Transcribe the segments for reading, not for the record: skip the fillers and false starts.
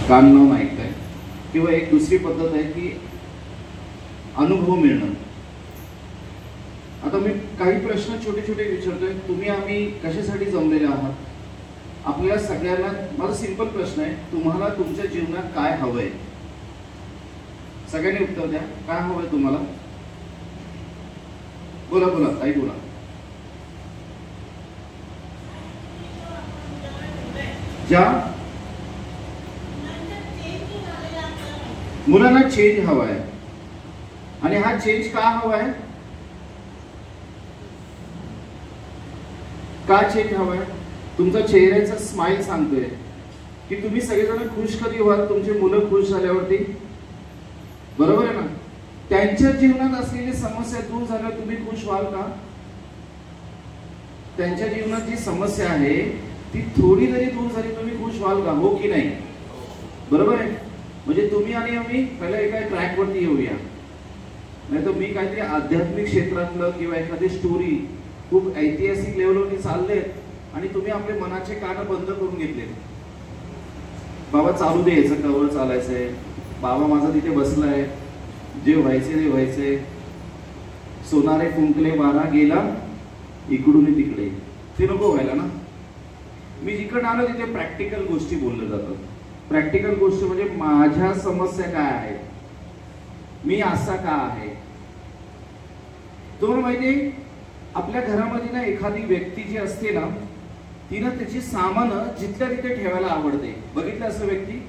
कान लावून ऐकताय, किंवा एक दुसरी पद्धत आहे की अनुभव मिळणं. आता मी काही प्रश्न छोटे छोटे विचारतोय, तुम्ही आम्ही कशासाठी जमलेले आहात? आपल्या सगळ्यांना माझा सिंपल प्रश्न आहे, तुम्हाला तुमच्या जीवनात काय हवंय? सगळ्यांनी उत्तर द्या. काय हवंय तुम्हाला? बोला बोला ताई, बोला. ज्या मुलांना चेंज हवाय, आणि हा चेंज का हवाय? का चेंज हवाय? तुमचा चेहऱ्याचा स्माइल सांगतोय की तुम्ही सगळेजण खुश कधी व्हाल? तुमचे मुलं खुश झाल्यावरती, बरोबर आहे ना? त्यांच्या जीवनात असलेली समस्या दूर झाल्यावर तुम्ही खुश व्हाल का? त्यांच्या जीवनात जी समस्या आहे ती थोडी जरी दूर झाली, तुम्ही खुश व्हाल का? हो की नाही? बरोबर आहे. म्हणजे तुम्ही आणि आम्ही पहिल्या एका ट्रॅक वरती येऊया, नाही तर मी काहीतरी आध्यात्मिक क्षेत्रातलं किंवा एखादी स्टोरी खूप ऐतिहासिक लेवलवरती चाललेत आणि तुम्ही आपले मनाचे कान बंद करून घेतले. बाबा चालू दे, याचं कवर चालायचंय, बाबा माझा तिथे बसलाय, जे व्हायचे ते व्हायचे, सोनारे फुंकले वारा गेला इकडून तिकडे, ते नको व्हायला ना. मी जिकडे आलो तिथे प्रॅक्टिकल गोष्टी बोलल्या जातात. प्रॅक्टिकल गोष्टी म्हणजे माझ्या समस्या काय आहेत, मी असा का आहे. तुम्हाला माहितीये, आपल्या घरामध्ये ना एखादी व्यक्ती जी असते ना, तिनं त्याची सामान जिथल्या तिथे ठेवायला आवडते. बघितलं असं व्यक्ती?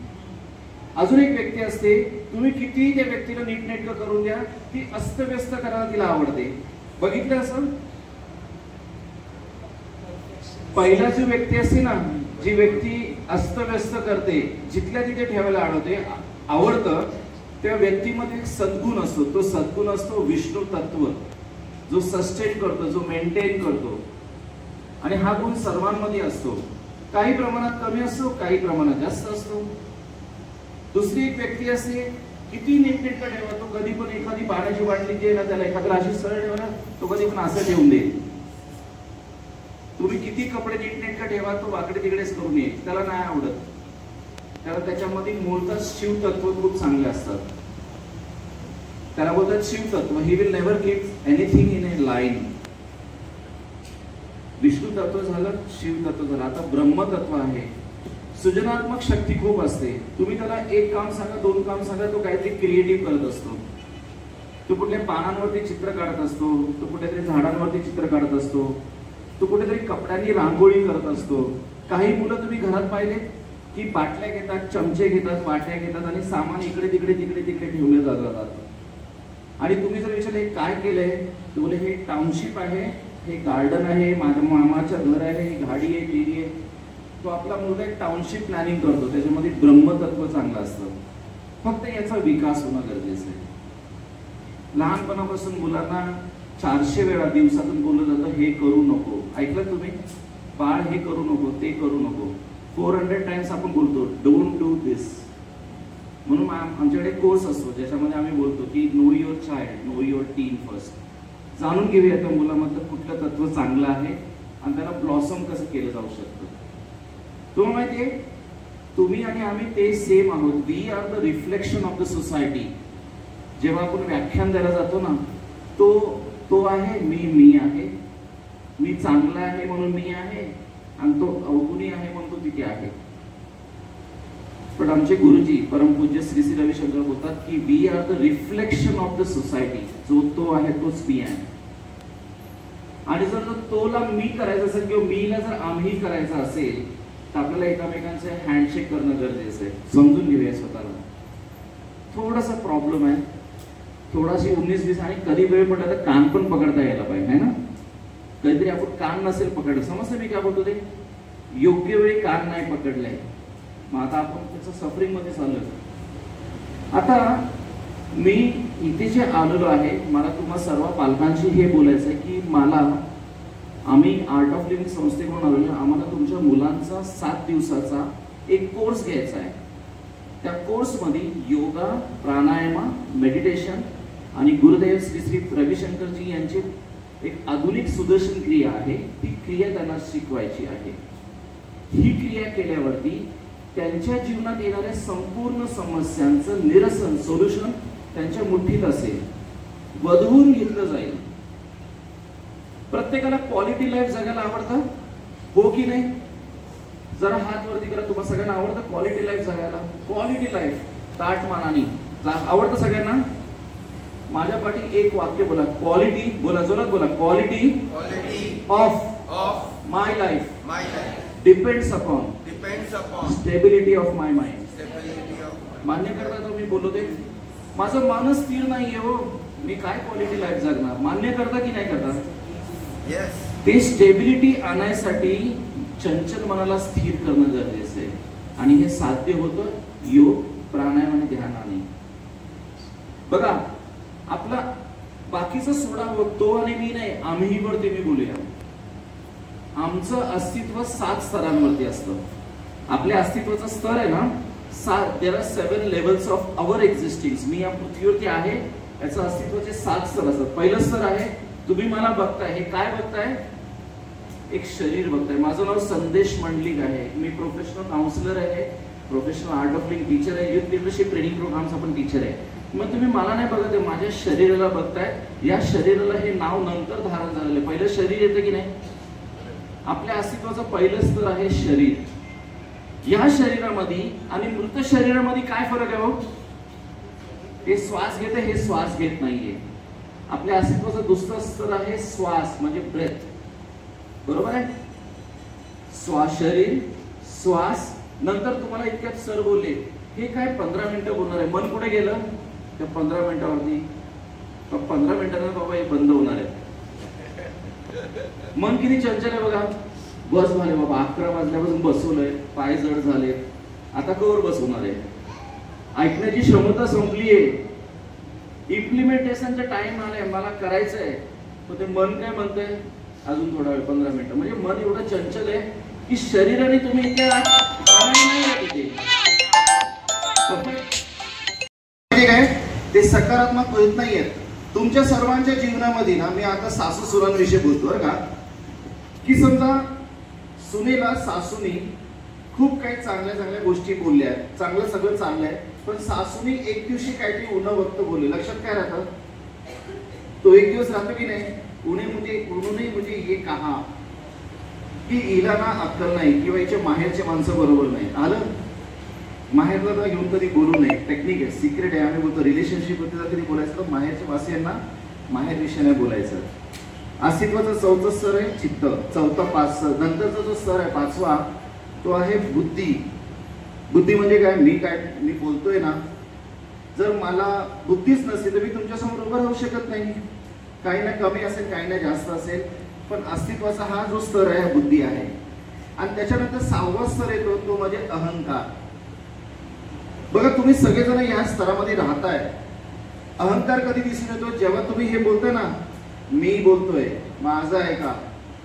अजून एक व्यक्ती असते, तुम्ही किती त्या व्यक्तीला नीटनेटकं करून द्या, ती अस्तव्यस्त करायला तिला आवडते. बघितलं असं? पहिला जी व्यक्ती असते ना, जी व्यक्ती अस्तव्यस्त करते, जिथल्या तिथे ठेवायला आवडतं, त्या व्यक्तीमध्ये एक सद्गुण असतो. तो सद्गुण असतो विष्णू तत्व, जो सस्टेन करतो, जो मेंटेन करतो. आणि हा गुण सर्वांमध्ये असतो. काही प्रमाणात कमी असतो, काही प्रमाणात जास्त असतो. दुसरी एक व्यक्ती असते, किती नीटनेटका ठेवा, तो कधी पण एखादी पाण्याची बाटली जी आहे ना, त्याला एखाद्या अशी सरळ ठेवा ना, तो कधी पण असं ठेवून देईल. तुम्ही किती कपडे नीटनेटका ठेवा, तो वाकडे तिकडेच करून येईल, त्याला नाही आवडत. त्याला त्याच्यामध्ये मूलतः शिव तत्व खूप चांगले असतात. त्याला बोलतात शिव तत्व. He will never keep anything in A line. Vishnu तत्व झालं, शिव तत्व झालं. आता ब्रह्म तत्व आहे. सृजनात्मक शक्ती खूप असते. तुम्ही त्याला एक काम सांगा, दोन काम सांगा, तो काहीतरी क्रिएटिव्ह करत असतो. तो कुठल्या पानांवरती चित्र काढत असतो, तो कुठेतरी झाडांवरती चित्र काढत असतो, तो कुठेतरी कपड्यांनी रांगोळी करत असतो. काही मुलं तुम्ही घरात पाहिले की बाटल्या घेतात, चमचे घेतात, वाट्या घेतात आणि सामान इकडे तिकडे तिकडे तिकडे ठेवले जातात. आणि तुम्ही जर विचारले हे काय केलंय, तर बोले हे टाउनशिप आहे, हे गार्डन आहे, माझ्या मामाचं घर आहे, ही गाडी आहे, टीव्ही आहे. तो आपला मुलगा एक टाउनशिप प्लॅनिंग करतो. त्याच्यामध्ये ब्रह्मतत्व चांगलं असतं. फक्त याचा विकास होणं गरजेचं आहे. लहानपणापासून मुलांना 400 वेळा दिवसातून बोललं जातं हे करू नको. ऐकलं तुम्ही? बाळ हे करू नको, ते करू नको. 400 टाइम्स आपण बोलतो डोंट डू दिस. म्हणून आमच्याकडे कोर्स असतो ज्याच्यामध्ये आम्ही बोलतो की know your child, know your teen first. जाणून घेऊया त्या मुलामधलं कुठलं तत्व चांगलं आहे आणि त्याला ब्लॉसम कसं केलं जाऊ शकतं. तुम्हाला माहितीये, तुम्ही आणि आम्ही ते सेम आहोत. We are the reflection of the society. जेव्हा आपण व्याख्यान द्यायला जातो ना, तो आहे मी आहे, मी चांगला आहे म्हणून मी आहे, आणि तो अवगुणी आहे म्हणून तो तिथे आहे. पण आमचे गुरुजी परमपूज्य श्री श्री रविशंकर बोलतात की we are the reflection of the society. जो तो आहे तोच मी आहे. आणि जर तोला मी करायचं असेल किंवा मीला जर आम्ही करायचं असेल, तर आपल्याला एकमेकांचे हँडशेक करणं गरजेचं आहे. समजून घेऊया स्वतःला. थोडासा प्रॉब्लेम आहे, थोडाशी 19-20, आणि कधी वेळ पडला तर कान पण पकडता यायला पाहिजे, है ना? कधीतरी आपण कान नसेल पकडलं, समजतं मी काय बोलतो ते, योग्य वेळी कान नाही पकडलंय, मग आता आपण त्याचं सफरिंग मध्ये चाललोय. आता मी इथे जे आलेलो आहे, मला तुम्हा सर्व पालकांशी हे बोलायचं आहे की आम्ही आर्ट ऑफ लिव्हिंग संस्थेकडून आलेलो, आम्हाला तुमच्या मुलांचा 7 दिवसाचा एक कोर्स घ्यायचा आहे. त्या कोर्समध्ये योगा, प्राणायाम, मेडिटेशन आणि गुरुदेव श्री श्री रविशंकरजी यांची एक आधुनिक सुदर्शन क्रिया आहे, ती क्रिया त्यांना शिकवायची आहे. ही क्रिया केल्यावरती त्यांच्या जीवनात येणाऱ्या संपूर्ण समस्यांचं निरसन सोल्युशन त्यांच्या मुठीत असेल, वधवून घेतलं जाईल. प्रत्येकाला क्वालिटी लाईफ जगायला आवडतं, हो की नाही? जरा हात वरती करा, तुम्हाला सगळ्यांना आवडतं क्वालिटी लाईफ जगायला? क्वालिटी लाईफ ताट मानाने आवडतं सगळ्यांना? माझ्या पाठी एक वाक्य बोला, क्वालिटी, बोला जोरात बोला, quality of my life depends upon stability of my mind. मान्य करता तो मी बोललो ते? माझं मन स्थिर नाहीये हो, मी काय क्वालिटी लाईफ जगणार? मान्य करता की नाही करता? ते स्टेबिलिटी आणण्यासाठी चंचल मनाला स्थिर करणं गरजेचं आहे, आणि हे साध्य होतं योग, प्राणायाम आणि ध्यानाने. बघा, आपला बाकीचं सोडा, तो आणि मी नाही, आम्ही वरती मी बोलूया. आमचं अस्तित्व 7 स्तरांवरती असतं. आपल्या अस्तित्वाचा स्तर आहे ना 7. There are 7 levels of our existing. मी या पृथ्वीवरती आहे, याचं अस्तित्वाचे 7 स्तर असतात. पहिलं स्तर आहे, तुम्ही मला बघताय, हे काय बघताय? एक शरीर बघताय. माझं नाव संदेश मंडलिक आहे, मी प्रोफेशनल काउन्सिलर आहे, professional art of living teacher आहे, युथ लिडरशिप ट्रेनिंग प्रोग्राम्स आपण टीचर आहे. मग तुम्ही मला नाही बघत आहे, माझ्या शरीराला बघताय. या शरीराला हे नाव नंतर धारण झालेलं आहे, पहिलं शरीर येतं की नाही? आपल्या अस्तित्वाचं पहिलं स्तर आहे शरीर. या शरीरामध्ये आणि मृत शरीरामध्ये काय फरक आहे हो? हे श्वास घेते, हे श्वास घेत नाहीये. आपल्या अस्तित्वाचं दुसरं स्तर आहे श्वास, म्हणजे ब्रेथ. बरोबर आहे? श्वास, शरीर, श्वास. नंतर तुम्हाला इतक्यात सर बोलले, हे काय 15 मिनिटं बोलणार आहे, मन कुठे गेलं? त्या 15 मिनिटावरती 15 मिनिटांना बाबा हे बंद होणार आहे. मन किती चंचल आहे बघा. बस झाले बाबा, 11 वाजल्यापासून बसवलंय, पाय जड झाले, आता कवर बसवणार आहे. ऐकण्याची क्षमता संपलीये, इम्प्लिमेंटेशनचा टाइम आलाय, मला करायचंय. पण ते मन काय म्हणतंय? अजून थोडा वेळ, 15 मिनिटं. म्हणजे मन एवढं चंचल आहे की शरीराने तुम्ही इथे काय ते सकारात्मक होत नाहीयेत तुमच्या सर्वांच्या जीवनामध्ये ना. मी आता सासू सुरांविषयी बोलतो बरं का, की समजा सुनेला सासूनी खूप काही चांगल्या चांगल्या गोष्टी बोलल्या, चांगलं सगळं चाललंय, पण सासूनी एक दिवशी काहीतरी उन्हवक्त बोलले. लक्षात काय राहतं? तो एक दिवस राहतो की नाही, उन्होंने मुझे ये कहा की हिला ना अक्कल नाही, किंवा हिच्या माहेरचे माणसं बरोबर नाही. आलं? माहेरला घेऊन कधी बोलू नये, टेक्निक आहे, सिक्रेट आहे. आम्ही बोलतो रिलेशनशिप होती तर कधी बोलायचं तर माहेरच्या वासियांना माहेर विषय नाही बोलायचं. अस्तित्वाचं 4थं स्तर आहे चित्त, 4था 5. नंतरचा जो स्तर आहे 5वा, तो आहे बुद्धी. बुद्धी म्हणजे काय? मी बोलतोय ना, जर मला बुद्धीच नसते तर मी तुमच्या समोर उभं राहू शकत नाही. काही ना कमी असेल, काही ना जास्त असेल, पण अस्तित्वाचा हा जो स्तर आहे बुद्धी आहे. आणि त्याच्यानंतर 6वा स्तर येतो, तो म्हणजे अहंकार. बघा, तुम्ही सगळेजण या स्तरामध्ये राहताय. अहंकार कधी दिसून येतो? जेव्हा तुम्ही हे बोलताय ना, मी बोलतोय, माझं आहे का,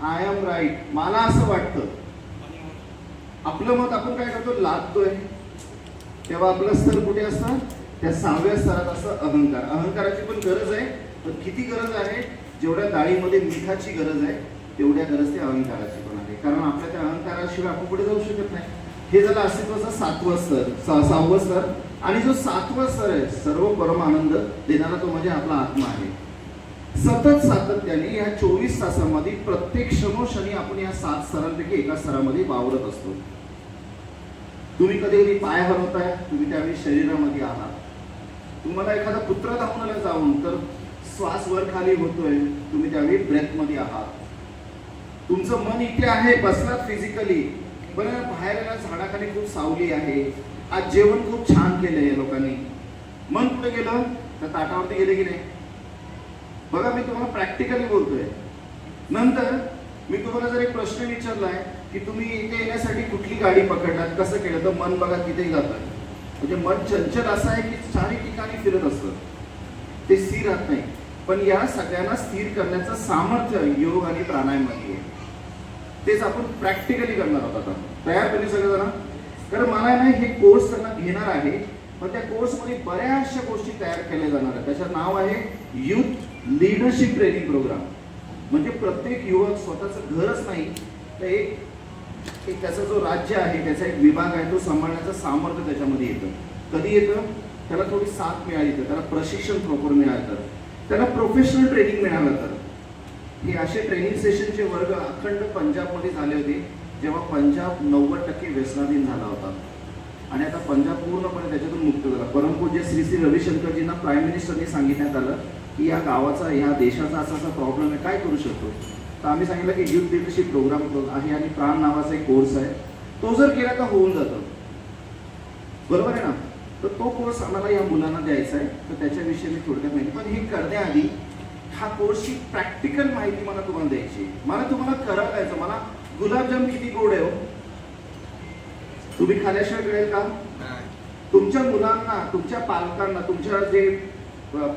आय एम राईट, मला असं वाटतं, आपलं मत आपण काय करतो, लादतोय. तेव्हा आपलं स्तर कुठे असतं? त्या 6व्या स्तरात असतं अहंकार. अहंकाराची पण गरज आहे, पण किती गरज आहे? जेवढ्या डाळीमध्ये मिठाची गरज आहे तेवढ्या गरज ते अहंकाराची पण आहे. कारण आपल्या त्या अहंकाराशिवाय आपण पुढे जाऊ शकत नाही. हे झालं अस्तित्वाचं 7वं स्तर, 6वं स्तर. आणि जो 7वा स्तर आहे, सर्व परम आनंद देणारा, तो म्हणजे आपला आत्मा आहे. सतत सातत्याने या 24 तासामध्ये प्रत्येक क्षणोक्षणी आपण या 7 स्तरांपैकी एका स्तरामध्ये वावरत असतो. तुम्ही कधी कधी पाय हलवताय, तुम्ही त्यावेळी शरीरामध्ये आहात. तुम्हाला एखादा पुत्र धावण्याला जाऊन तर श्वास वर खाली होतोय, तुम्ही त्यावेळी ब्रेथ मध्ये आहात. तुमचं मन इथे आहे, बसलात फिजिकली, बरं बाहेर झाडाखाली खूप सावली आहे, आज जेवण खूप छान केलंय या लोकांनी. मन कुठे गेलं? तर ताटावरती गेले की नाही? बघा, मी तुम्हाला प्रॅक्टिकली बोलतोय. नंतर मी तुम्हाला जर एक प्रश्न विचारलाय की तुम्ही इथे येण्यासाठी कुठली गाडी पकडलात, कसं केलं, तर मन बघा किती जातं. म्हणजे मन चंचल असं आहे की 4 ठिकाणी फिरत असतं, ते स्थिर राहत नाही. पण या सगळ्यांना स्थिर करण्याचं सामर्थ्य योग आणि प्राणायाममध्ये आहे. तेच आपण प्रॅक्टिकली करणार आहोत. आता तयार केली सगळेजण? कारण मला नाही हे कोर्स घेणार आहे, पण त्या कोर्समध्ये बऱ्याचशा गोष्टी तयार केल्या जाणार आहेत. त्याचं नाव आहे युथ लिडरशिप ट्रेनिंग प्रोग्राम. म्हणजे प्रत्येक युवक स्वतःचं घरच नाही तर एक की त्याचा जो राज्य आहे, त्याचा एक विभाग आहे, तो सांभाळण्याचं सामर्थ्य त्याच्यामध्ये येतं. कधी येतं? त्याला थोडी साथ मिळाली तर, त्याला प्रशिक्षण प्रॉपर मिळालं तर, त्याला प्रोफेशनल ट्रेनिंग मिळालं तर. हे असे ट्रेनिंग सेशनचे वर्ग अखंड पंजाबमध्ये झाले होते, जेव्हा पंजाब 90% व्यसनाधीन झाला होता आणि आता पंजाब पूर्णपणे त्याच्यातून मुक्त झाला. परमपूज्य श्री श्री रविशंकरजींना प्राईम मिनिस्टरनी सांगितण्यात आलं की या गावाचा, या देशाचा असा असा प्रॉब्लेम आहे, काय करू शकतो? तर आम्ही सांगितलं की युथ लिडरशिप प्रोग्राम आहे आणि प्राण नावाचा एक कोर्स आहे, तो जर केला तर होऊन जातं. बरोबर आहे ना? तर तो कोर्स आम्हाला या मुलांना द्यायचा आहे. तर त्याच्याविषयी मी थोडक्यात माहिती, पण हे करण्याआधी हा कोर्सची प्रॅक्टिकल माहिती मला तुम्हाला द्यायची. मला तुम्हाला करायचं, मला गुलाबजाम किती गोड आहे हो, तुम्ही खाल्याशिवाय कळेल का? तुमच्या मुलांना, तुमच्या पालकांना, तुमच्या जे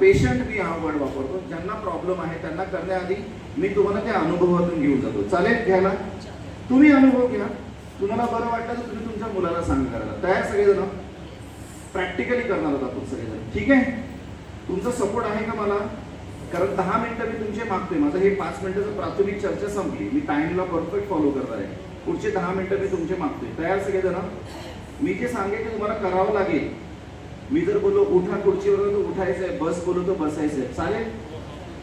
पेशंट, मी हा वर्ड वापरतो, ज्यांना प्रॉब्लेम आहे त्यांना करण्याआधी मी तुम्हाला त्या अनुभवातून घेऊन जातो. चालेल घ्यायला? तुम्ही अनुभव घ्या, तुम्हाला बरं वाटलं तर तुम्ही तुमच्या मुलाला सांगा करायला. तयार सगळेजण? प्रॅक्टिकली करणार होता आपण सगळेजण, ठीक आहे? तुमचा सपोर्ट आहे का मला? कारण 10 मिनिटं मी तुमचे मागतोय. माझं हे 5 मिनिटाचं प्राथमिक चर्चा संपली, मी टाइमला परफेक्ट फॉलो करणार आहे. पुढचे 10 मिनिटं मी तुमचे मागतोय. तयार सगळेजण? मी जे सांगेन ते तुम्हाला करावं लागेल. मी जर बोललो उठा खुर्चीवर तर उठायचं आहे, बस बोललो तर बसायचं आहे. चालेल?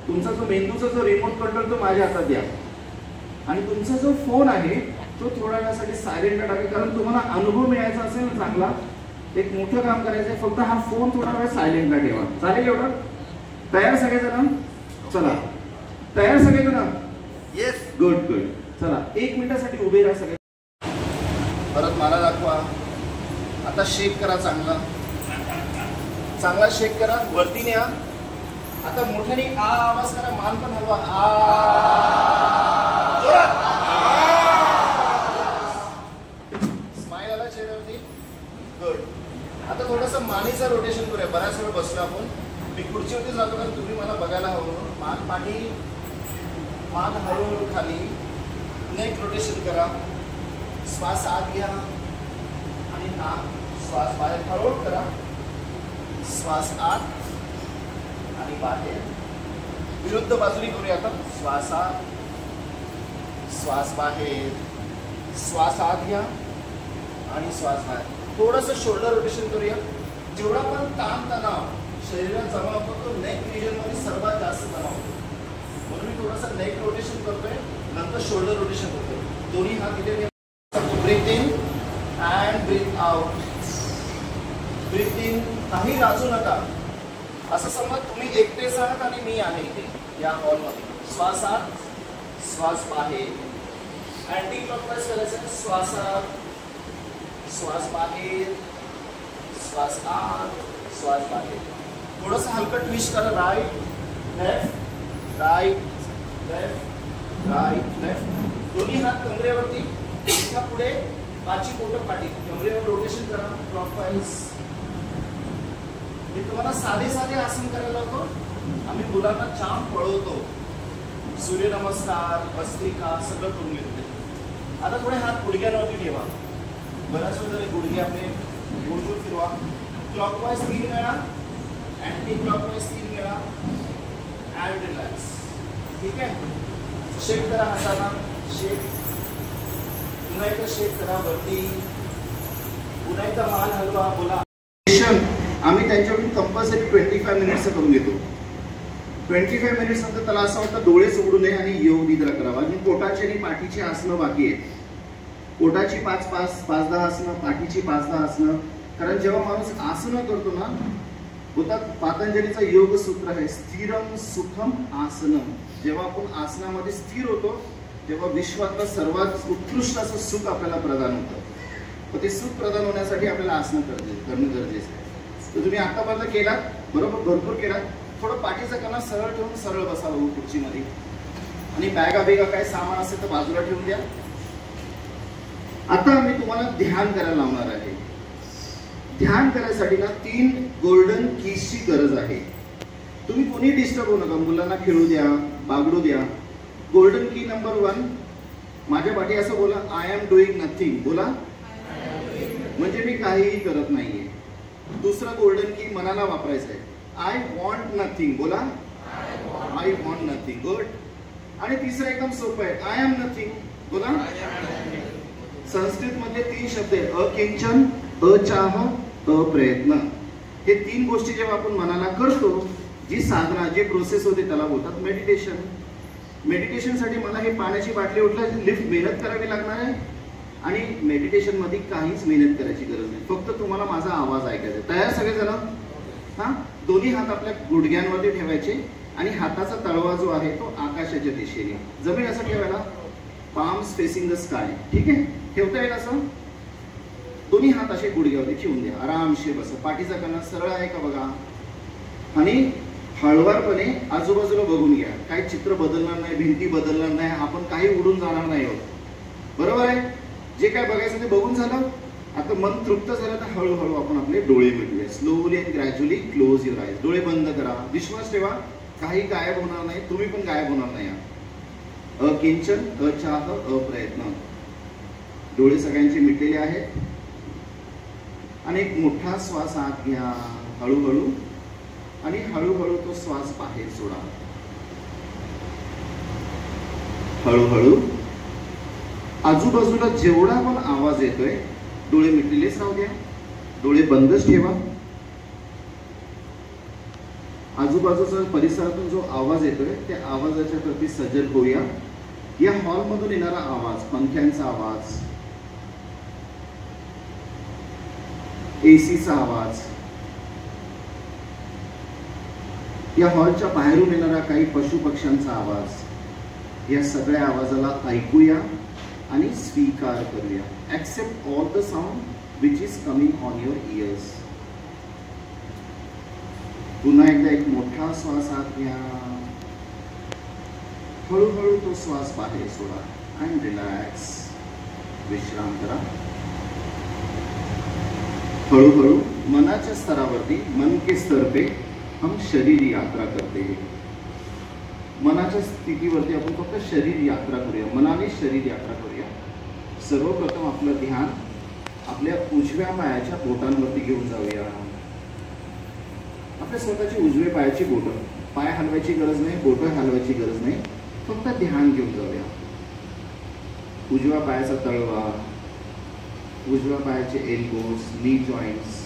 तुमचा जो मेंदूचा जो रिमोट कंट्रोल तो माझ्या हातात द्या आणि तुमचा जो फोन आहे तो थोड्या वेळासाठी सायलेंटला टाका. कारण तुम्हाला अनुभव मिळायचा असेल ना चांगला, एक मोठं काम करायचं आहे, फक्त हा फोन थोडा वेळ सायलेंटला ठेवा. चालेल एवढं? तयार सगळेजण? चला, तयार सगळेजण? Yes, good good. चला 1 मिनिटासाठी उभे राहा सगळे. परत मला दाखवा. आता शेक करा, चांगला चांगला शेक करा, वरती न्या. आता मोठ्याने आ आवाज करा, मान पण हलवा. स्माइल आला चेहऱ्यावरती, गुड. आता थोडंसं मानेचं रोटेशन करूया. बऱ्याच वेळ बसलो आपण. मी खुर्चीवरती जातो कारण तुम्ही मला बघायला हवं. मान पाठी, मान हळूहळू खाली, नेक रोटेशन करा. श्वास आत घ्या आणि नाक, श्वास बाहेर हळूहळू करा. श्वास आत आणि बाहेर. विरुद्ध बाजूने करूया आता. श्वास आत, श्वास बाहेर, श्वास आत घ्या आणि श्वास बाहेर. थोडंसं शोल्डर रोटेशन करूया. जेवढा पण ताण तणाव शरीरात जमा होतो तो नेक रिजन मध्ये सर्वात जास्त जमा होतो. म्हणून मी थोडासा नेक रोटेशन करतोय, नंतर शोल्डर रोटेशन करतोय. दोन्ही हात इथे घ्या. Breathe in and breathe out. Breathe in, काही राजू नका. असं समजा तुम्ही एकटेच आहात आणि मी आहे इथे या हॉलमध्ये. श्वास आत, श्वास बाहेर. अँटी क्लॉकवाईज करायचं. श्वास आत, श्वास बाहेर, श्वास आत, श्वास बाहेर. थोडंसं हलकं ट्विस्ट करा. Right left, right left, right left. दोन्ही हात कमरेवरती. एका पुढे, पाची बोटं पाठी. कमरेवर रोटेशन करा क्लॉकवाईज. मी तुम्हाला साधे साधे आसन करायला होतो. आम्ही मुलांना छान पळवतो. सूर्यनमस्कार, भस्त्रिका सगळं करून घेतले. आता थोडे हात गुडघ्यांवरती ठेवा. बऱ्याच वेळ झाले गुडघे आपले गोल गोल फिरवा. क्लॉकवाईज 3 वेळा, अँटी क्लॉकवाईज 3 वेळा अँड रिलॅक्स. ठीक आहे? शेक करा हाताला. शेक. पुन्हा एकदा शेक करा वरती. पुन्हा एकदा मान हलवा. बोला. आम्ही त्यांच्याकडून कंपल्सरी 25 मिनिट्स करून घेतो. 25 मिनिट्स नंतर त्याला असं वाटतं डोळे उघडू नये आणि योग निद्रा करावा. अजून पोटाची आणि पाठीची आसनं बाकी आहेत. पोटाची 5-10 आसनं, पाठीची 5-10 आसनं. कारण जेव्हा माणूस आसनं करतो ना, होतात पतंजलीचं योग सूत्र आहे स्थिरम सुखम आसनम. जेव्हा आपण आसनामध्ये स्थिर होतो तेव्हा विश्वातलं सर्वात उत्कृष्ट असं सुख आपल्याला प्रदान होतं. तर ते सुख प्रदान होण्यासाठी आपल्याला आसनं करणं गरजेचं आहे. तर तुम्ही आतापर्यंत केलात, बरोबर, भरपूर केलात. थोडं पाठीचा कणा सरळ ठेवून सरळ बसावं खुर्चीमध्ये. आणि बॅगा बेगा काय सामान असेल तर बाजूला ठेवून द्या. आता मी तुम्हाला ध्यान करायला लावणार आहे. ध्यान करायसाठी ना 3 गोल्डन कीजची गरज आहे. तुम्ही कोणी डिस्टर्ब होऊ नका. मुलांना खेळू द्या, बागडू द्या. गोल्डन की नंबर 1, माझ्या पाठी असं बोला, आय एम डुईंग नथिंग. बोला, म्हणजे मी काहीही करत नाहीये. दुसरा गोल्डन की मनाला वापरायचं आहे. I want nothing. बोला, आय वॉन्ट नथिंग. गुड. आणि तिसरं एकदम सोपं आहे, आय एम नथिंग. बोला, संस्कृत मध्ये 3 शब्द आहेत, अकिंचन, अचाह, अप्रयत्न. हे 3 गोष्टी जेव्हा आपण मनाला करतो, जी साधना, जी प्रोसेस होते त्याला बोलतात मेडिटेशन. मेडिटेशनसाठी मला हे पाण्याची बाटली उठला लिफ्ट मेहनत करावी लागणार आहे आणि मेडिटेशन मध्ये काहीच मेहनत करायची गरज नाही, फक्त तुम्हाला माझा आवाज ऐकायचा. तयार सगळेजण? हा, दोन्ही हात आपल्या गुडघ्यांवरती ठेवायचे आणि हाताचा तळवा जो आहे तो आकाशाच्या दिशेने, जमीन असं ठेवायला, पाम्स फेसिंग द स्काय. ठीक आहे, ठेवता येईल असं. दोन्ही हात असे गुडघ्यावरती ठेवून द्या, आरामशीर बसा. पाठीचा कणा सरळ आहे का बघा आणि हळवारपणे आजूबाजूला बघून घ्या. काही चित्र बदलणार नाही, भिंती बदलणार नाही, आपण काही उडून जाणार नाही आहोत. बरोबर आहे? जे काय बघायचं ते बघून झालं. आता मन तृप्त झालं तर हळूहळू आपण आपले डोळे मिटूया. Slowly and gradually close your eyes. डोळे बंद करा. विश्वास ठेवा, काही गायब होणार नाही, तुम्ही पण गायब होणार नाही. अकिंचन, अचाह, अप्रयत्न. डोळे सगळ्यांचे मिटलेले आहेत आणि एक मोठा श्वास आत घ्या हळूहळू आणि हळूहळू तो श्वास बाहेर सोडा. हळूहळू आजूबाजूला जेवढा पण आवाज येतोय, डोळे मिटलेलेच राहू द्या, डोळे बंदच ठेवा. आजूबाजूचा परिसरातून जो आवाज येतोय त्या आवाजाच्या प्रती सजग होऊया. या हॉलमधून येणारा आवाज, पंख्यांचा आवाज, एसीचा आवाज, या हॉलच्या बाहेरून येणारा काही पशु पक्ष्यांचा आवाज, या सगळ्या आवाजाला ऐकूया आणि स्वीकार करूया. Accept all the sound which is coming on your ears. पुन्हा एकदा एक मोठा श्वास आत घ्या, हळूहळू तो श्वास बाहेर सोडा अँड रिलॅक्स. विश्राम करा. हळूहळू मनाच्या स्तरावरती, मन के स्तर पे हम शरीर यात्रा करते हैं. मनाच्या स्थितीवरती आपण फक्त शरीर यात्रा करूया, मनाने शरीर यात्रा करूया. सर्वप्रथम आपलं ध्यान आपल्या उजव्या पायाच्या बोटांवरती घेऊन जाऊया. आपल्या स्वतःची उजव्या पायाची बोटं, पाय हलवायची गरज नाही, बोटं हलवायची गरज नाही, फक्त ध्यान घेऊन जाऊया. उजव्या पायाचा तळवा, उजव्या पायाचे एल्बोज, नी जॉईंट्स,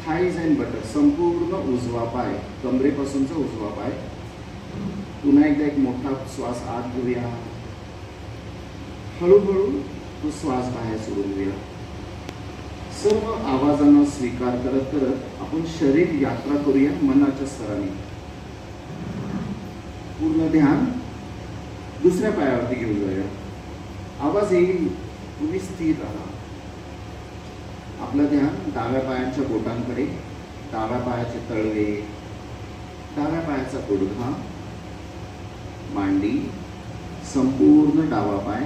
थाईज अँड बटक्स, संपूर्ण उजवा पाय, कमरेपासूनचा उजवा पाय. पुन्हा एकदा एक मोठा श्वास आत घेऊया, हळूहळू तो श्वास बाहेर सोडून घेऊया. सर्व आवाजांना स्वीकार करत करत आपण शरीर यात्रा करूया मनाच्या स्तराने. पूर्ण ध्यान दुसऱ्या पायावरती घेऊन जाऊया. आवाज येईल, तुम्ही स्थिर राहा. आपलं ध्यान डाव्या पायाच्या बोटांकडे, डाव्या पायाचे तळवे, डाव्या पायाचा गुडघा, मांडी, संपूर्ण डावा पाय.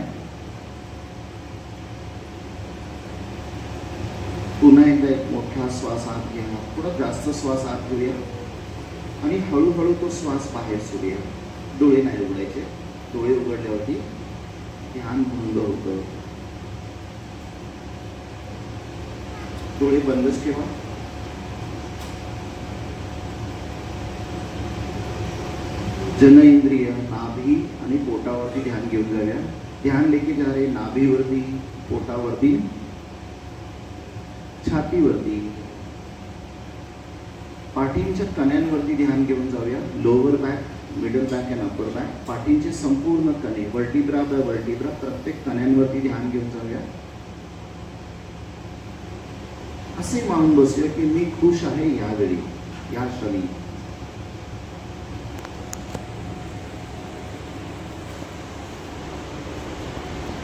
पुन्हा एकदा एक मोठा श्वास आत घ्या, थोडा जास्त श्वास आत घेऊया आणि हळूहळू तो श्वास बाहेर सोडूया. डोळे नाही उघडायचे, डोळे उघडल्यावरती ध्यान भंग होतं. डोळे बंदच ठेवा. जनइंद्रिय, नाभी आणि पोटावरती ध्यान घेऊन जाऊया. ध्यान लेके जा रहे नाभीवरती, पोटावरती, छातीवरती, पाठींच्या कण्यांवरती ध्यान घेऊन जाऊया. Lower back, middle back and upper back, पाठींचे संपूर्ण कणे, वर्टिब्रा बाय वर्टिब्रा, प्रत्येक कण्यांवरती ध्यान घेऊन जाऊया. असे मानून बसूया की मी खुश आहे यावेळी, या क्षणी.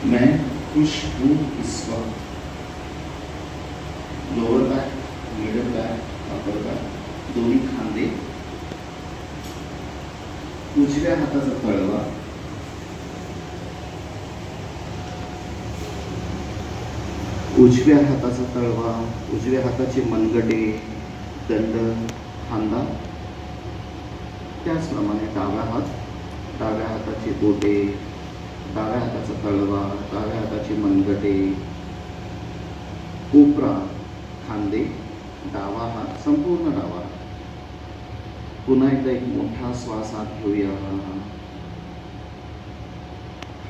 मैं खुश हूँ इस वक्त. लोअर बॅक, मिडल बॅक, अपर बॅक, दोन्ही खांदे, उजव्या हाताचा तळवा, उजव्या हाताचा तळवा, उजव्या हाताचे मनगटे, दंड, खांदा. त्याचप्रमाणे डाव्या हात, डाव्या हाताचे बोटे, डाव्या हाताचा तळवा, डाव्या हाताचे मनगटे, कोपरा, खांदे, डावा हात, संपूर्ण डावा. पुन्हा एकदा एक मोठा श्वास आत घेऊया,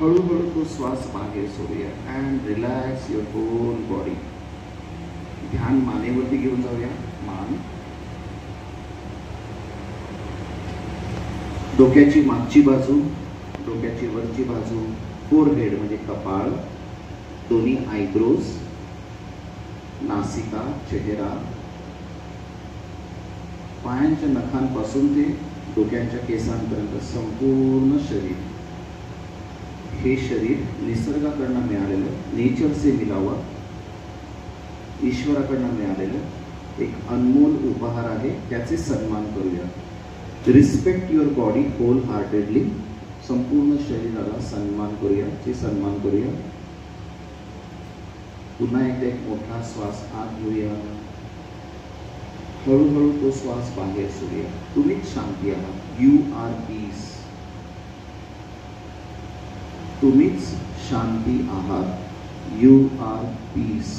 हळूहळू तो श्वास बाहेर सोडूया and relax your whole body. ध्यान मानेवरती घेऊन जाऊया. मान, डोक्याची मागची बाजू, डोक्याची वरची बाजू, फोरहेड म्हणजे कपाळ, दोन्ही आयब्रोज, नासिका, चेहरा, पायांच्या नखांपासून ते डोक्यांच्या केसांपर्यंत संपूर्ण शरीर. हे शरीर निसर्गाकडनं मिळालेलं, नेचर से मिला हुआ, ईश्वराकडनं मिळालेलं एक अनमोल उपहार आहे. त्याचे सन्मान करूया. Respect your body wholeheartedly. संपूर्ण शरीराला सन्मान करूया, चे सन्मान करूया. पुन्हा एकदा एक मोठा श्वास आत घेऊया. हळूहळू तो श्वास बाहेर सोडूया. तुम्हीच शांती आहात. You are peace. तुम्हीच शांती आहात. You are peace.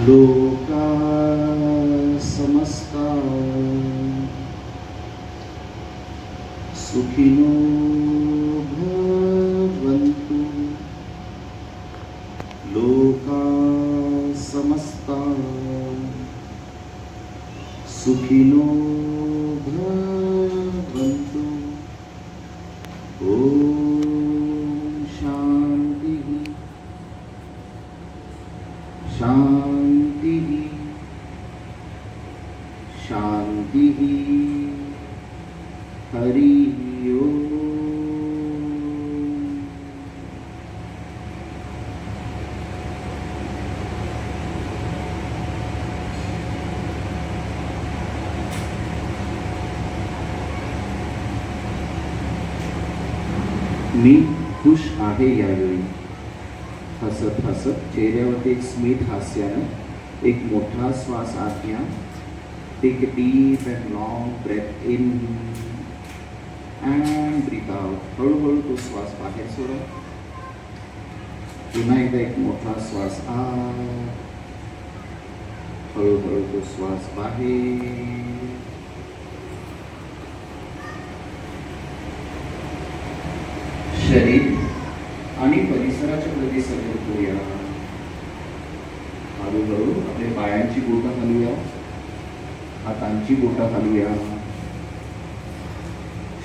लोका समस्ता सुखिनो भवन्तु. लोका समस्ता सुखिनो भवन्तु. ओम शांति शांति शांति. हरि ओम. मी खुश आहे यावेळी. हसत हसत चेहऱ्यावरती एक स्मित हास्यानं एक मोठा श्वास आत घ्या. Take a deep and long breath in and breathe out. हळूहळू तो श्वास बाहेर सोडा. पुन्हा एकदा एक मोठा श्वास आत. हळूहळू तो श्वास बाहेर. शरीर आणि परिसराच्या प्रती सजग करूया. हळूहळू आपल्या पायांची बोटं हलवूया, हातांची बोटं हलवूया.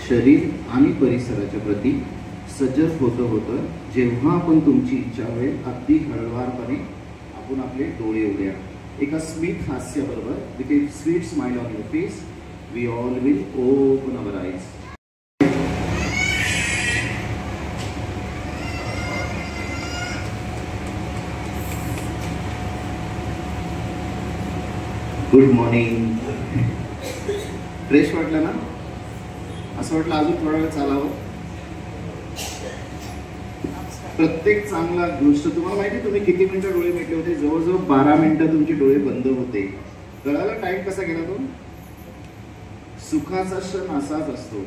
शरीर आणि परिसराच्या प्रती सजग होतं जेव्हा आपण तुमची इच्छा होईल अगदी हळवारपणे आपण आपले डोळे उघड्या. एका स्मित हास्याबरोबर with a sweet smile on your face we all will open our eyes. Good morning. Fresh वाटलं ना? असं वाटलं अजून थोडा वेळ चालावं. प्रत्येक चांगला गोष्ट तुम्हाला माहिती, तुम्ही किती मिनिटं डोळे मिटले होते? जवळजवळ 12 मिनिटं तुमचे डोळे बंद होते. कळाला टाइम कसा गेला तो? सुखाचा क्षण असाच असतो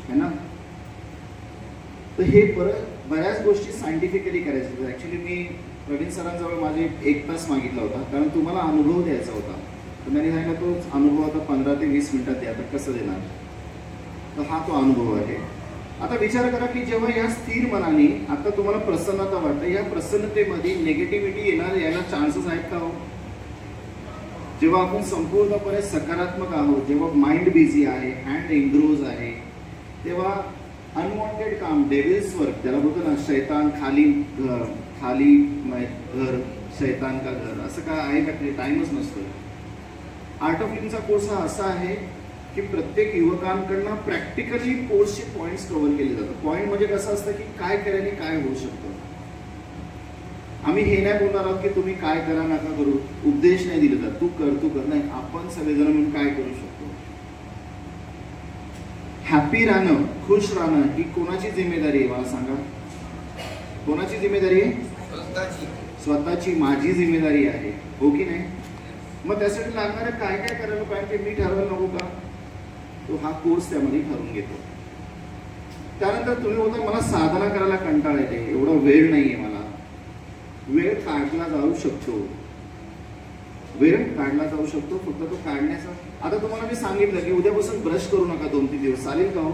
है ना. तर हे परत बऱ्याच गोष्टी सायंटिफिकली करायच्या. ऍक्च्युली मी प्रवीण सरांजवळ माझे 1 तास मागितला होता, कारण तुम्हाला अनुभव द्यायचा होता. तर त्यांनी सांगितलं तो अनुभव आता 15 ते 20 मिनिटात द्या. तर कसं देणार? तर हा तो अनुभव आहे. आता विचार करा की जेव्हा या स्थिर मनाने आता तुम्हाला प्रसन्नता वाटते, या प्रसन्नतेमध्ये नेगेटिव्हिटी यायला चान्सेस आहेत का हो? जेव्हा आपण संपूर्णपणे सकारात्मक आहोत, जेव्हा माइंड बिझी आहे, हँड एंग्रोज आहे, तेव्हा अनवॉन्टेड काम, डेव्हिल्स वर्क त्याला बोलतो ना, शैतान खाली घर, शैतान का घर, असं काय आहे का? टाइमच नसतो. आर्ट ऑफ लिव्हिंगचा कोर्स हा असा आहे की प्रत्येक युवकांकडनं प्रॅक्टिकली कोर्सचे पॉइंट्स कव्हर केले जातात. पॉइंट म्हणजे कसं असतं की काय केल्याने काय होऊ शकतं. आम्ही हे नाही बोलणार आहोत की तुम्ही काय करा नका करू, उपदेश नाही दिले जात, तू कर नाही. आपण सगळेजण म्हणून काय करू शकतो. हॅपी राहणं, खुश राहणं ही कोणाची जिम्मेदारी आहे मला सांगा? कोणाची जिम्मेदारी आहे? स्वतःची, माझी जिम्मेदारी आहे, हो की नाही? मग त्यासाठी लागणारं काय काय करायला पाहिजे मी ठरवायला नको का? तो हा कोर्स त्यामध्ये ठरवून घेतो. त्यानंतर तुम्ही बोलता मला साधना करायला कंटाळा येते, एवढा वेळ नाहीये मला. वेळ काढला जाऊ शकतो, वेळ काढला जाऊ शकतो, फक्त तो काढण्याचा. आता तुम्हाला मी सांगितलं की उद्यापासून ब्रश करू नका 2-3 दिवस, चालेल का हो?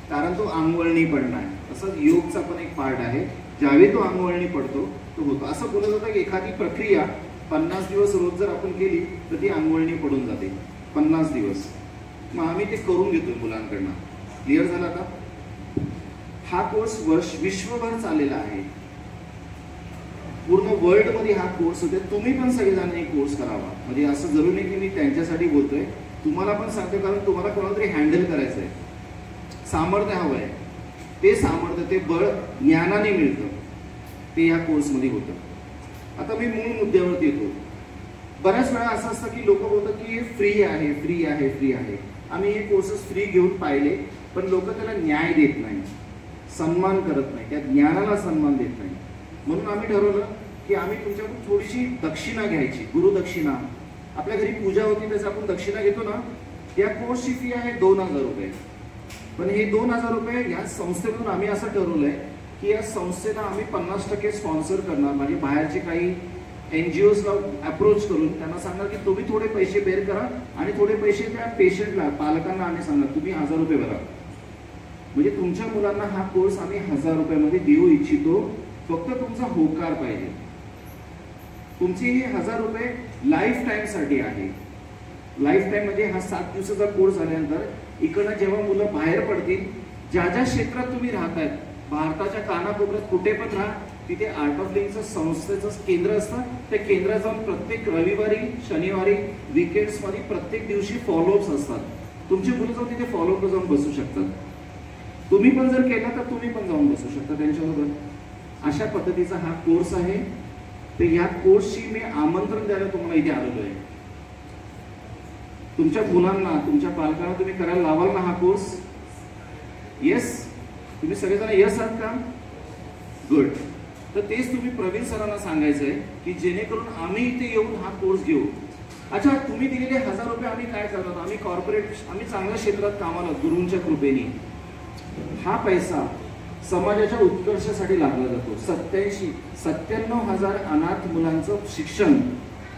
कारण तो अंगवळणी पडणार. तसंच योगचा पण एक पार्ट आहे, ज्यावेळी तो अंगवळणी पडतो तो होतो. असं बोलत होतं की एखादी प्रक्रिया 50 दिवस रोज जर आपण केली तर ती अंगवळणी पडून जाते. 50 दिवस. मग आम्ही ते करून घेतोय मुलांकडनं. क्लिअर झाला का? हा कोर्स विश्वभर चाललेला आहे, पूर्ण वर्ल्ड मध्ये हा कोर्स होते. तुम्ही पण सगळेजण एक कोर्स करावा. म्हणजे असं जरूर नाही की मी त्यांच्यासाठी बोलतोय, तुम्हाला पण सांगतो, कारण तुम्हाला कोणाला तरी हँडल करायचं आहे, सामर्थ्य हवं आहे. ते सामर्थ्य, ते बळ ज्ञानाने मिळतं, ते या कोर्समध्ये होतं. आता मी मूळ मुद्द्यावरती येतो. बऱ्याच वेळा असं असतं की लोक बोलतात की हे फ्री आहे, फ्री आहे, फ्री आहे. आम्ही हे कोर्सेस फ्री घेऊन पाहिले, पण लोक त्याला न्याय देत नाही, सन्मान करत नाही, त्या ज्ञानाला सन्मान देत नाही. म्हणून आम्ही ठरवलं की आम्ही तुमच्याकडून थोडीशी दक्षिणा घ्यायची, गुरुदक्षिणा. आपल्या घरी पूजा होती त्याचं आपण दक्षिणा घेतो ना, या कोर्सची फी आहे 2000 रुपये. पण हे 2000 रुपये या संस्थेतून आम्ही असं ठरवलंय की या संस्थेला आम्ही 50% स्पॉन्सर करणार. म्हणजे बाहेरचे काही NGOsला अप्रोच करून त्यांना सांगणार की तुम्ही थोडे पैसे बेअर करा आणि थोडे पैसे त्या पेशंटला, पालकांना आम्ही सांगणार तुम्ही 1000 रुपये भरा. म्हणजे तुमच्या मुलांना हा कोर्स आम्ही 1000 रुपयामध्ये देऊ इच्छितो. फक्त तुमचा होकार पाहिजे. तुमचे हे 1000 रुपये लाईफ टाइम साठी आहे. लाईफ टाइम म्हणजे हा 7 दिवसाचा कोर्स झाल्यानंतर इकडनं जेव्हा मुलं बाहेर पडतील, ज्या ज्या क्षेत्रात तुम्ही राहतायत, भारताच्या कानाकोपऱ्यात कुठे पण राहा, तिथे आर्ट ऑफ लिव्हिंगचं संस्थेचं केंद्र असतं. त्या केंद्रात जाऊन प्रत्येक रविवारी, शनिवारी, वीकेंड्स मध्ये प्रत्येक दिवशी फॉलोअप्स असतात. तुमची मुलं जाऊन तिथे फॉलोअप जाऊन बसू शकतात. तुम्ही पण जर केला तर तुम्ही पण जाऊन बसू शकता त्यांच्याबरोबर. अशा पद्धतीचा हा कोर्स आहे. तर या कोर्सची मी आमंत्रण द्यायला तुम्हाला इथे आलेलो आहे. तुमच्या मुलांना, तुमच्या पालकांना तुम्ही करायला लावाल ना हा कोर्स? येस? तुम्ही सगळेजण येस आहात का? गुड. तर तेच तुम्ही प्रवीण सरांना सांगायचं आहे की जेणेकरून आम्ही इथे येऊन हा कोर्स घेऊ. अच्छा, तुम्ही दिलेले 1000 रुपये आम्ही काय करणार? आम्ही कॉर्पोरेट, आम्ही चांगल्या क्षेत्रात कामाला गुरूंच्या कृपेने हा पैसा समाजाच्या उत्कर्षासाठी लागला जातो. 97,000 अनाथ मुलांचं शिक्षण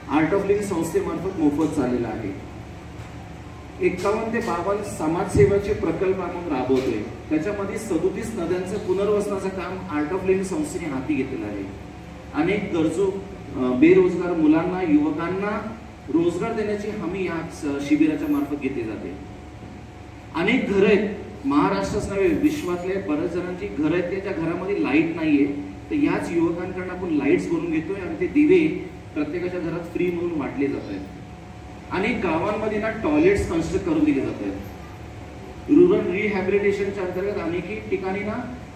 आर्ट ऑफ लिव्हिंग संस्थेमार्फत मोफत चाललेलं आहे. 51 ते 52 समाजसेवाचे प्रकल्प आपण राबवतोय. त्याच्यामध्ये 37 नद्यांचं पुनर्वसनाचं काम आर्ट ऑफ लिव्हिंग संस्थेने हाती घेतलेलं आहे. अनेक गरजू बेरोजगार मुलांना, युवकांना रोजगार देण्याची हमी या शिबिराच्या मार्फत घेतली जाते. अनेक घरं आहेत, महाराष्ट्रच नव्हे विश्वातल्या बऱ्याच जणांची घरं आहेत, त्या घरामध्ये लाईट नाहीये. तर याच युवकांकडून आपण लाईट्स बनवून घेतोय आणि ते दिवे प्रत्येकाच्या घरात फ्री म्हणून वाटले जात आहेत. अनेक गावांमध्ये ना टॉयलेट्स कन्स्ट्रक्ट करून दिले जात आहेत. रुरल रिहॅबिलिटेशनच्या अंतर्गत अनेक ठिकाणी ना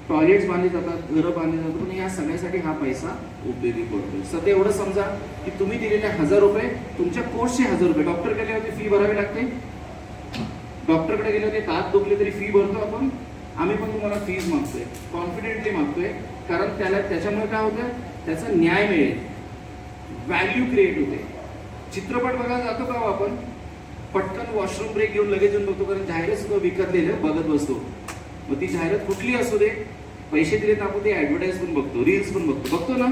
टॉयलेट्स बांधले जातात, घरं बांधली जातात. पण या सगळ्यासाठी हा पैसा उपयोगी पडतो. सध्या एवढं समजा की तुम्ही दिलेले 1000 रुपये तुमच्या कोर्सचे 1000 रुपये. डॉक्टर गेले होते फी भरावी लागते, डॉक्टरकडे गेले होते दात दुखले तरी फी भरतो आपण. आम्ही पण तुम्हाला फीज मागतोय, कॉन्फिडेंटली मागतोय. कारण त्याच्यामुळे काय होतं, त्याचा न्याय मिळेल, व्हॅल्यू क्रिएट होते. चित्रपट बघायला जातो का आपण? पटकन वॉशरूम ब्रेक घेऊन लगेच येऊन बघतो, कारण जाहिरात सुद्धा विकतलेलं बघत बसतो. मग ती जाहिरात कुठली असू दे, पैसे दिले तर आपण ते ऍडव्हर्टाईज पण बघतो, रील्स पण बघतो ना.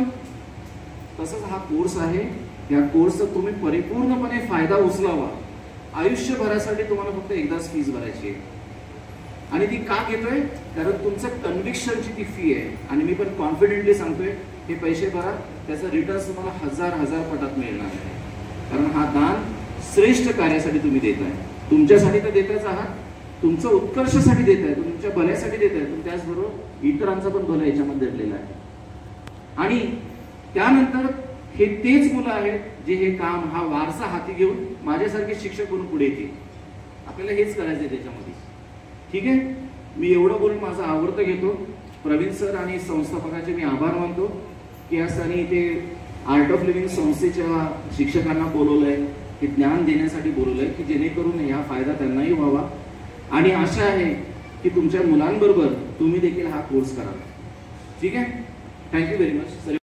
तसंच हा कोर्स आहे. या कोर्सचा तुम्ही परिपूर्णपणे फायदा उचलावा. आयुष्यभरासाठी तुम्हाला फक्त एकदाच फीस भरायची आहे. आणि ती का घेतोय? कारण तुमचं कन्व्हिक्शनची ती फी आहे. आणि मी पण कॉन्फिडेंटली सांगतोय, हे पैसे भरा, त्याचा रिटर्न तुम्हाला 1000 पटात मिळणार आहे. कारण हा दान श्रेष्ठ कार्यासाठी तुम्ही देत आहे. तुमच्यासाठी तर देताच आहात, तुमचं उत्कर्षासाठी देत आहे, तुमच्या भल्यासाठी देत आहे, पण त्याचबरोबर इतरांचं पण भलं याच्यामध्ये दडलेलं आहे. आणि त्यानंतर हे तेच मुलं आहेत जे हे काम, हा वारसा हाती घेऊन माझ्यासारखे शिक्षक म्हणून पुढे येतील. आपल्याला हेच करायचं आहे त्याच्यामध्ये. ठीक आहे, मी एवढं बोलून माझं आवडतं घेतो. प्रवीण सर आणि संस्थापकाचे मी आभार मानतो की या सरांनी इथे आर्ट ऑफ लिव्हिंग संस्थेच्या शिक्षकांना बोलवलंय, हे ज्ञान देण्यासाठी बोलवलंय की जेणेकरून हा फायदा त्यांनाही व्हावा. आणि आशा आहे की तुमच्या मुलांबरोबर तुम्ही देखील हा कोर्स कराल. ठीक आहे. Thank you very much.